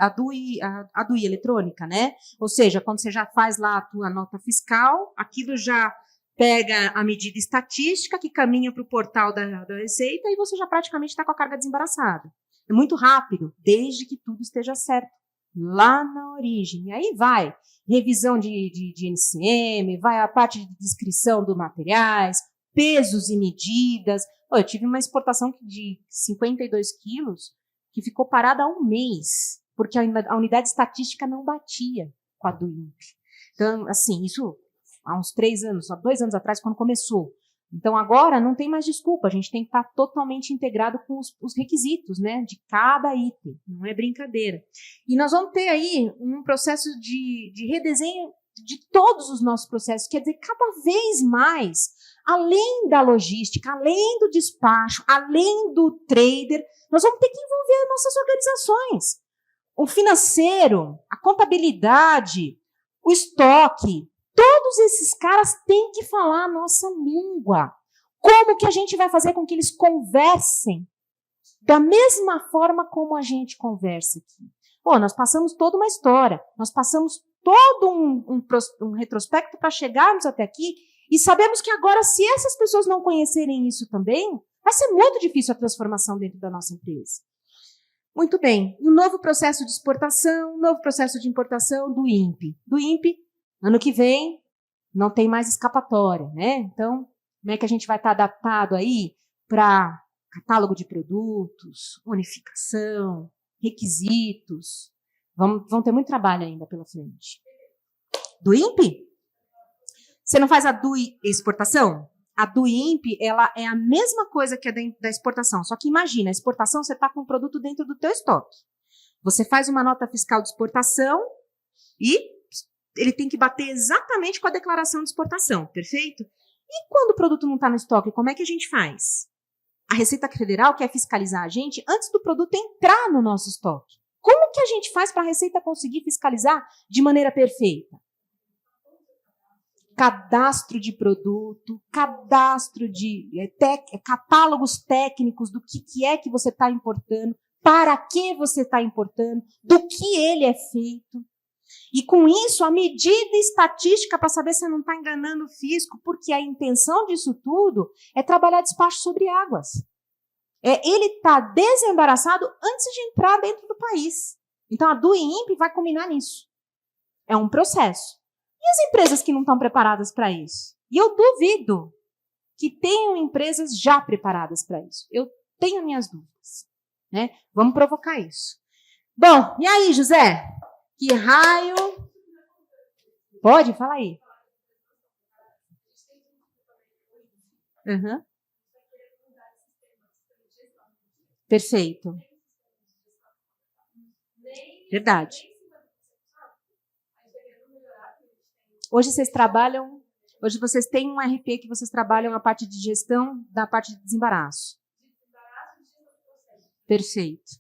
eletrônica, né? Ou seja, quando você já faz lá a tua nota fiscal, aquilo já pega a medida estatística que caminha para o portal da Receita e você já praticamente está com a carga desembaraçada. É muito rápido, desde que tudo esteja certo lá na origem. Aí vai revisão de NCM, vai a parte de descrição dos materiais, pesos e medidas. Eu tive uma exportação de 52 quilos que ficou parada há um mês, porque a unidade estatística não batia com a do INPE. Então, assim, isso há uns 3 anos, há 2 anos atrás, quando começou. Então, agora não tem mais desculpa, a gente tem que estar totalmente integrado com os requisitos, né, de cada item, não é brincadeira. E nós vamos ter aí um processo de redesenho de todos os nossos processos, quer dizer, cada vez mais, além da logística, além do despacho, além do trader, nós vamos ter que envolver as nossas organizações. O financeiro, a contabilidade, o estoque, todos esses caras têm que falar a nossa língua. Como que a gente vai fazer com que eles conversem da mesma forma como a gente conversa aqui? Pô, nós passamos toda uma história, nós passamos todo um retrospecto para chegarmos até aqui e sabemos que agora, se essas pessoas não conhecerem isso também, vai ser muito difícil a transformação dentro da nossa empresa. Muito bem. E o novo processo de exportação, novo processo de importação do INPE. Do INPE, ano que vem, não tem mais escapatória, né? Então, como é que a gente vai estar adaptado aí para catálogo de produtos, unificação, requisitos? Vão ter muito trabalho ainda pela frente. Do INPE? Você não faz a do exportação? A do INPE, ela é a mesma coisa que a da exportação. Só que imagina, a exportação, você está com o produto dentro do teu estoque. Você faz uma nota fiscal de exportação e ele tem que bater exatamente com a declaração de exportação, perfeito? E quando o produto não está no estoque, como é que a gente faz? A Receita Federal quer fiscalizar a gente antes do produto entrar no nosso estoque. Como que a gente faz para a Receita conseguir fiscalizar de maneira perfeita? Cadastro de produto, cadastro de catálogos técnicos do que é que você está importando, para que você está importando, do que ele é feito. E com isso, a medida estatística para saber se não está enganando o fisco, porque a intenção disso tudo é trabalhar despacho sobre águas. Ele está desembaraçado antes de entrar dentro do país. Então, a do INPE vai combinar nisso. É um processo. E as empresas que não estão preparadas para isso? E eu duvido que tenham empresas já preparadas para isso. Eu tenho minhas dúvidas, né? Vamos provocar isso. Bom, e aí, José? Que raio? Pode? Fala aí. Uhum. Perfeito. Verdade. Hoje vocês têm um RP que vocês trabalham a parte de gestão da parte de desembaraço. Perfeito.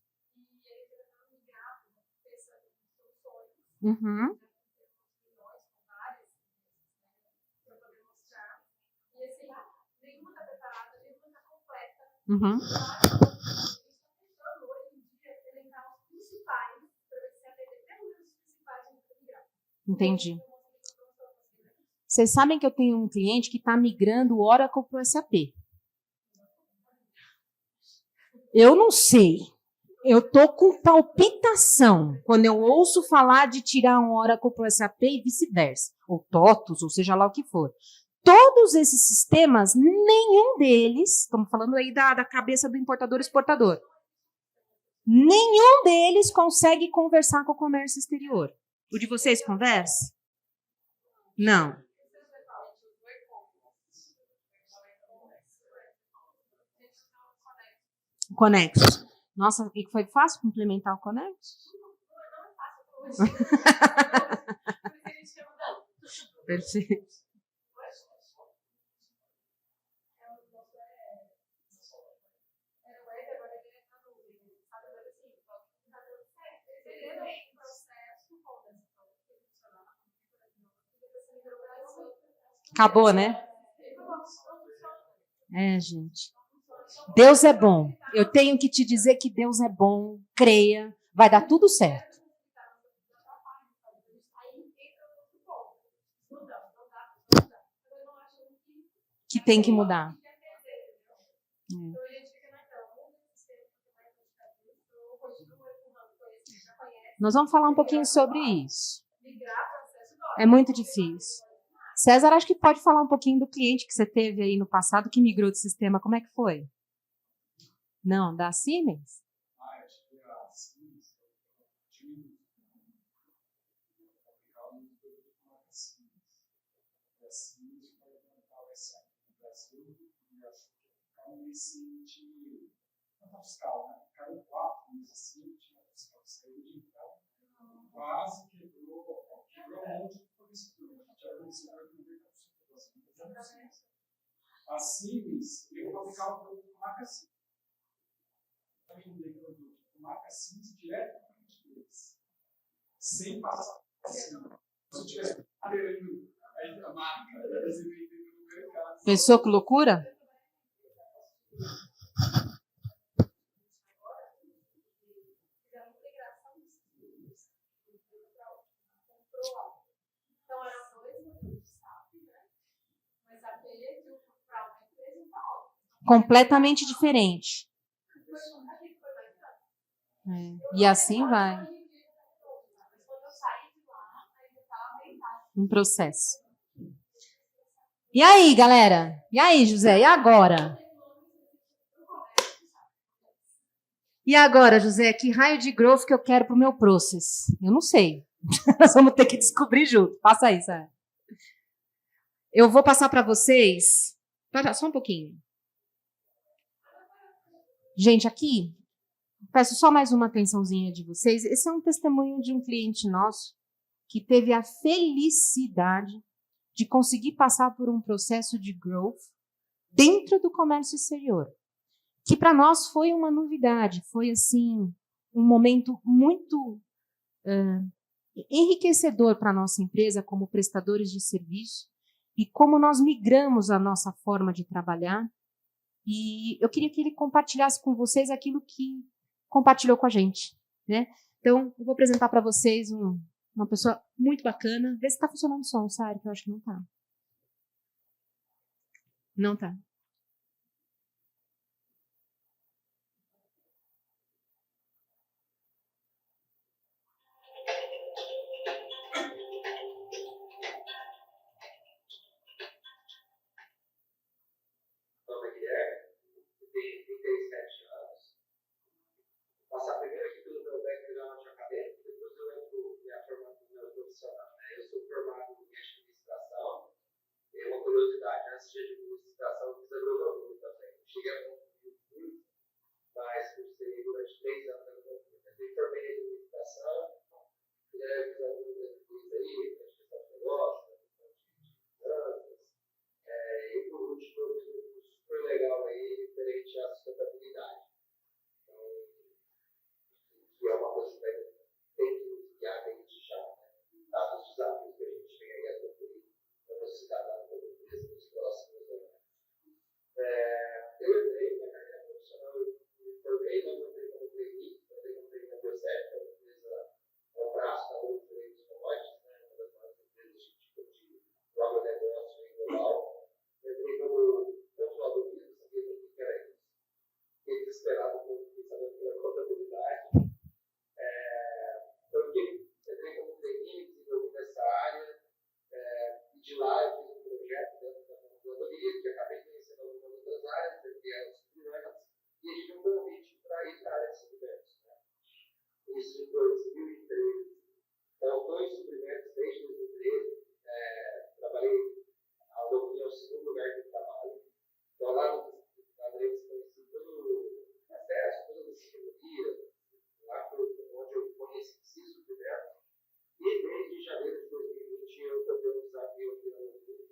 Uhum. Uhum. Entendi. Vocês sabem que eu tenho um cliente que está migrando o Oracle para o SAP. Eu não sei. Eu estou com palpitação quando eu ouço falar de tirar um Oracle para o SAP e vice-versa. Ou TOTUS, ou seja lá o que for. Todos esses sistemas, nenhum deles, estamos falando aí da cabeça do importador-exportador, nenhum deles consegue conversar com o comércio exterior. O de vocês conversa? Não. Conexos. Nossa, e foi fácil implementar o Conexos? Perfeito. Acabou, né? Gente. Deus é bom. Eu tenho que te dizer que Deus é bom. Creia. Vai dar tudo certo. Que tem que mudar. Nós vamos falar um pouquinho sobre isso. É muito difícil. César, acho que pode falar um pouquinho do cliente que você teve aí no passado que migrou do sistema. Como é que foi? Não, da Siemens? Acho que a Siemens, a Siemens foi implementar o SAP no Brasil e acho que caiu nesse de nota fiscal, né? Caiu 4 meses assim, tinha fiscal de saúde, então quase quebrou um monte de fornecedor. A gente já venceu 90% das vendas. A Siemens, eu fabricava um produto com marca Siemens. Eu vendei produto com marca Siemens direto para o cliente deles, sem passar por cima. Se eu tivesse aderindo a marca, eles vendendo no mercado. Pensou que loucura? Então, eram dois modelos de SAP, né? Mas a PE de um para uma empresa e para outra. Completamente diferente. E assim vai. Um processo. E aí, galera? E aí, José? E agora? E agora, José? Que raio de growth que eu quero para o meu process? Eu não sei. Nós vamos ter que descobrir junto. Passa aí, Sara. Eu vou passar para vocês. Só um pouquinho. Gente, aqui, peço só mais uma atençãozinha de vocês. Esse é um testemunho de um cliente nosso que teve a felicidade de conseguir passar por um processo de growth dentro do comércio exterior, que para nós foi uma novidade, foi assim um momento muito enriquecedor para a nossa empresa como prestadores de serviço e como nós migramos a nossa forma de trabalhar. E eu queria que ele compartilhasse com vocês aquilo que compartilhou com a gente, né? Então, eu vou apresentar para vocês uma pessoa muito bacana. Vê se está funcionando o som, Sara, que eu acho que não está. Não está. Meu nome é Guilherme, tenho 37 anos. Vou passar primeiro aqui pelo meu background acadêmico, depois eu entro minha formação profissional. Eu sou formado em administração. E uma curiosidade, antes de administração, eu fiz agronomia também. Cheguei a concluir o curso, mas cursei durante 3 anos agronomia. Eu formei em administração, fiz alguns desafios aí, administração de negócios, finanças. E por último, eu fiz um curso super legal aí, referente à sustentabilidade. Então, que é uma coisa que tem que nos guiar desde já, né? Dados os desafios que a gente tem aí a concluir como cidadão, como empresa, nos próximos anos. Eu entrei na carreira profissional, eu me formei, não entrei como trainee, entrei na Biosec, que é uma empresa, é um braço da outra dos commodities, né? Uma das maiores empresas de tipo de agronegócio em global. Entrei como controlador de risco, sabia o que era isso. Fiquei desesperado com sabendo que era contabilidade. Entrei como trainee, desenvolvi nessa área, e de lá eu fiz um projeto dentro da controladoria, que acabei conhecendo algumas outras áreas, porque eram suplementos, e a gente tinha um convite para ir para a área de suplementos. Né? Isso em 2013. Então, eu estou em suplementos desde 2013, trabalhei, a Aloquinha é o segundo lugar que eu trabalho. Então, lá no Adrex, conheci todo o processo, toda a distribuiria, lá foi onde eu conheci suplementos. E desde janeiro de 2020 eu tomei um desafio aqui na Aloquinha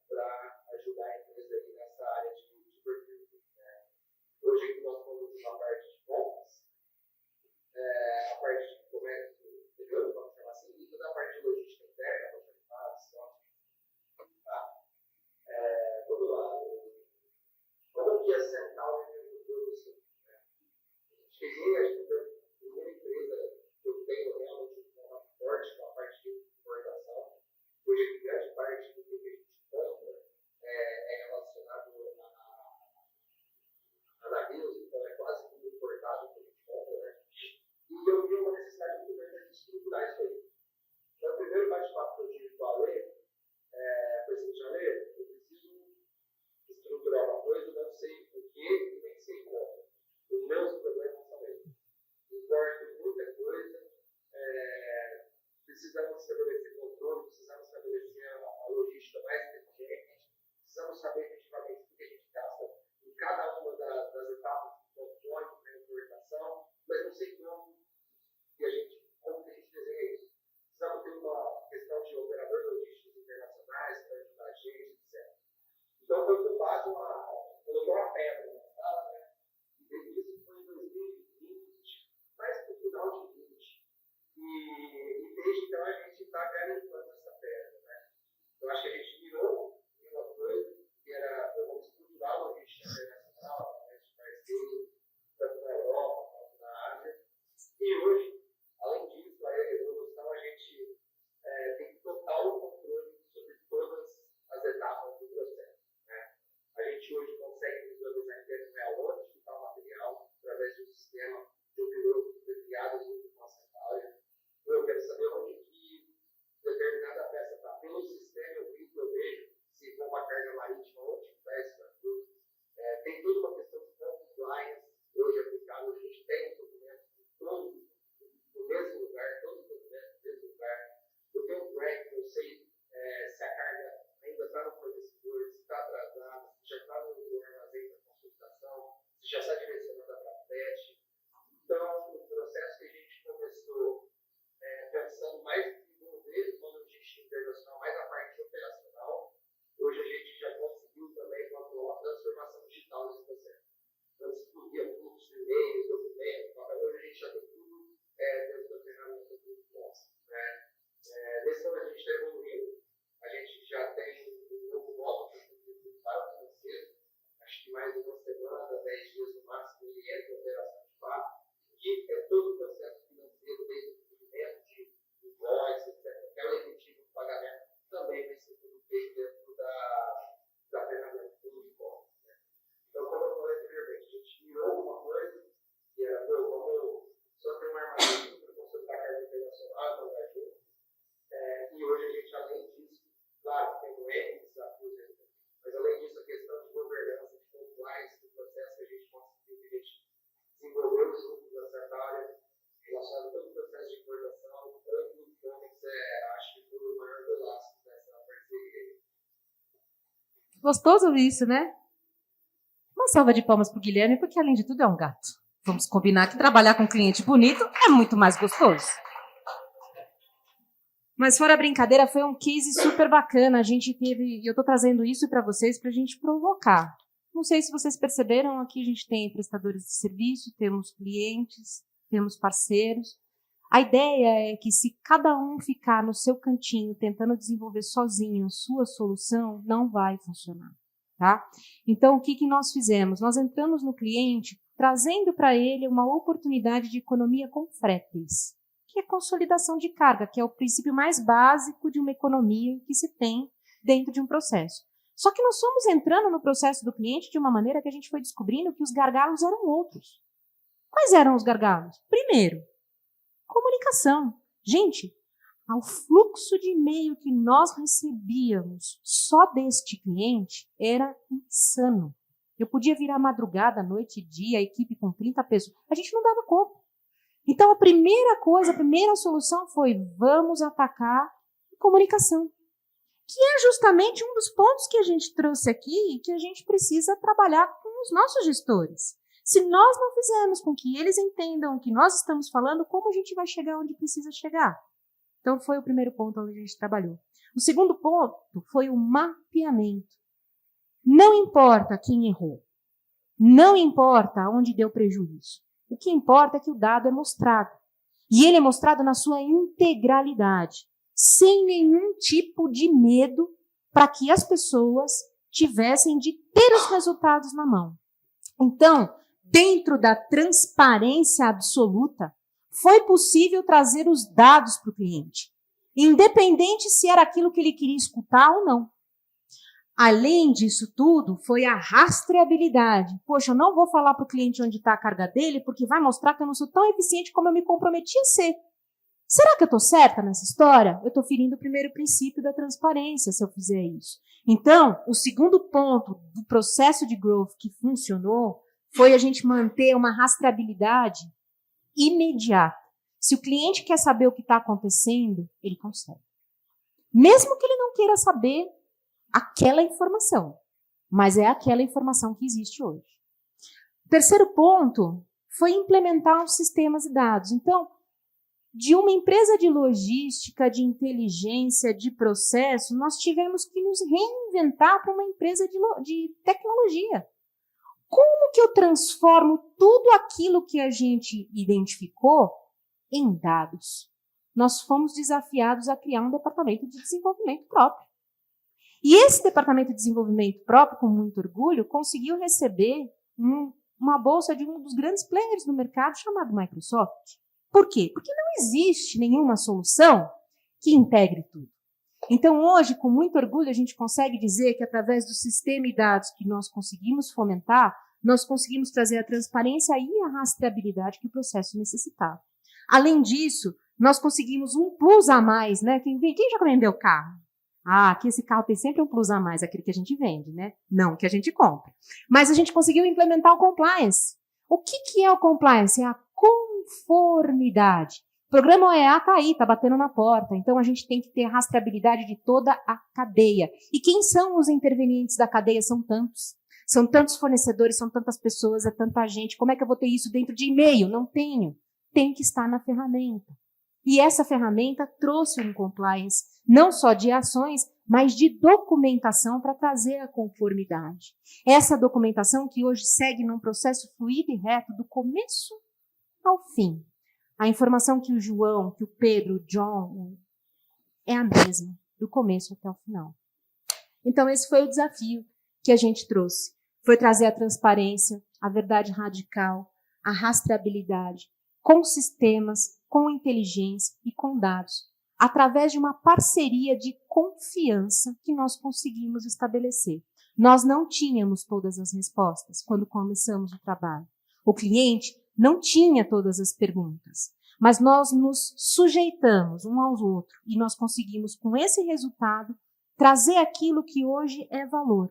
para ajudar a empresa aí nessa área de perfil. Hoje aqui nós falamos uma parte de compras, a parte de comércio exterior, vamos chamar assim, e toda a parte de relacionado a todo o processo de importação, tanto o Comics acho que foi o maior golaço dessa parceria. Gostoso ouvir isso, né? Uma salva de palmas pro Guilherme, porque além de tudo é um gato. Vamos combinar que trabalhar com um cliente bonito é muito mais gostoso. Mas fora a brincadeira, foi um case super bacana. A gente teve, e eu estou trazendo isso para vocês para a gente provocar. Não sei se vocês perceberam, aqui a gente tem prestadores de serviço, temos clientes, temos parceiros. A ideia é que se cada um ficar no seu cantinho tentando desenvolver sozinho a sua solução, não vai funcionar. Tá? Então, o que nós fizemos? Nós entramos no cliente trazendo para ele uma oportunidade de economia com fretes, que é consolidação de carga, que é o princípio mais básico de uma economia que se tem dentro de um processo. Só que nós fomos entrando no processo do cliente de uma maneira que a gente foi descobrindo que os gargalos eram outros. Quais eram os gargalos? Primeiro, comunicação. Gente, o fluxo de e-mail que nós recebíamos só deste cliente era insano. Eu podia virar madrugada, noite e dia, a equipe com 30 pessoas. A gente não dava conta. Então, a primeira coisa, a primeira solução foi: vamos atacar a comunicação. Que é justamente um dos pontos que a gente trouxe aqui e que a gente precisa trabalhar com os nossos gestores. Se nós não fizermos com que eles entendam o que nós estamos falando, como a gente vai chegar onde precisa chegar? Então, foi o primeiro ponto onde a gente trabalhou. O segundo ponto foi o mapeamento. Não importa quem errou. Não importa onde deu prejuízo. O que importa é que o dado é mostrado. E ele é mostrado na sua integralidade, sem nenhum tipo de medo para que as pessoas tivessem de ter os resultados na mão. Então, dentro da transparência absoluta, foi possível trazer os dados para o cliente, independente se era aquilo que ele queria escutar ou não. Além disso tudo, foi a rastreabilidade. Poxa, eu não vou falar para o cliente onde está a carga dele, porque vai mostrar que eu não sou tão eficiente como eu me comprometi a ser. Será que eu estou certa nessa história? Eu estou ferindo o primeiro princípio da transparência se eu fizer isso. Então, o segundo ponto do processo de growth que funcionou foi a gente manter uma rastreabilidade imediata. Se o cliente quer saber o que está acontecendo, ele consegue. Mesmo que ele não queira saber aquela informação, mas é aquela informação que existe hoje. O terceiro ponto foi implementar os sistemas e dados. Então, de uma empresa de logística, de inteligência, de processo, nós tivemos que nos reinventar para uma empresa de tecnologia. Como que eu transformo tudo aquilo que a gente identificou em dados? Nós fomos desafiados a criar um departamento de desenvolvimento próprio. E esse departamento de desenvolvimento próprio, com muito orgulho, conseguiu receber uma bolsa de um dos grandes players do mercado chamado Microsoft. Por quê? Porque não existe nenhuma solução que integre tudo. Então, hoje, com muito orgulho, a gente consegue dizer que, através do sistema e dados que nós conseguimos fomentar, nós conseguimos trazer a transparência e a rastreabilidade que o processo necessitava. Além disso, nós conseguimos um plus a mais, né? Quem já vendeu carro? Ah, aqui esse carro tem sempre um plus a mais, aquele que a gente vende, né? Não que a gente compra. Mas a gente conseguiu implementar o compliance. O que é o compliance? É a conformidade. O programa OEA está aí, está batendo na porta. Então, a gente tem que ter a rastreabilidade de toda a cadeia. E quem são os intervenientes da cadeia? São tantos. São tantos fornecedores, são tantas pessoas, é tanta gente. Como é que eu vou ter isso dentro de e-mail? Não tenho. Tem que estar na ferramenta. E essa ferramenta trouxe um compliance, não só de ações, mas de documentação para trazer a conformidade. Essa documentação que hoje segue num processo fluido e reto do começo ao fim. A informação que o João, que o Pedro, o John, é a mesma, do começo até o final. Então, esse foi o desafio que a gente trouxe. Foi trazer a transparência, a verdade radical, a rastreabilidade, com sistemas, com inteligência e com dados, através de uma parceria de confiança que nós conseguimos estabelecer. Nós não tínhamos todas as respostas quando começamos o trabalho. O cliente não tinha todas as perguntas, mas nós nos sujeitamos um aos outros e nós conseguimos, com esse resultado, trazer aquilo que hoje é valor.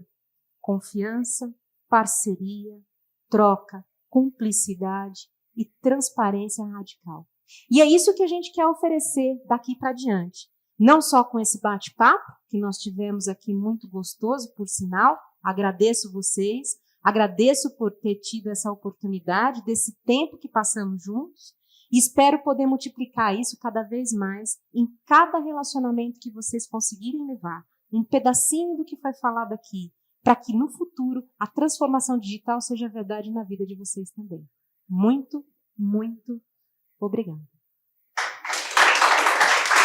Confiança, parceria, troca, cumplicidade e transparência radical. E é isso que a gente quer oferecer daqui para diante. Não só com esse bate-papo, que nós tivemos aqui muito gostoso, por sinal, agradeço vocês, agradeço por ter tido essa oportunidade, desse tempo que passamos juntos, e espero poder multiplicar isso cada vez mais em cada relacionamento que vocês conseguirem levar, um pedacinho do que foi falado aqui, para que no futuro a transformação digital seja verdade na vida de vocês também. Muito, muito obrigada.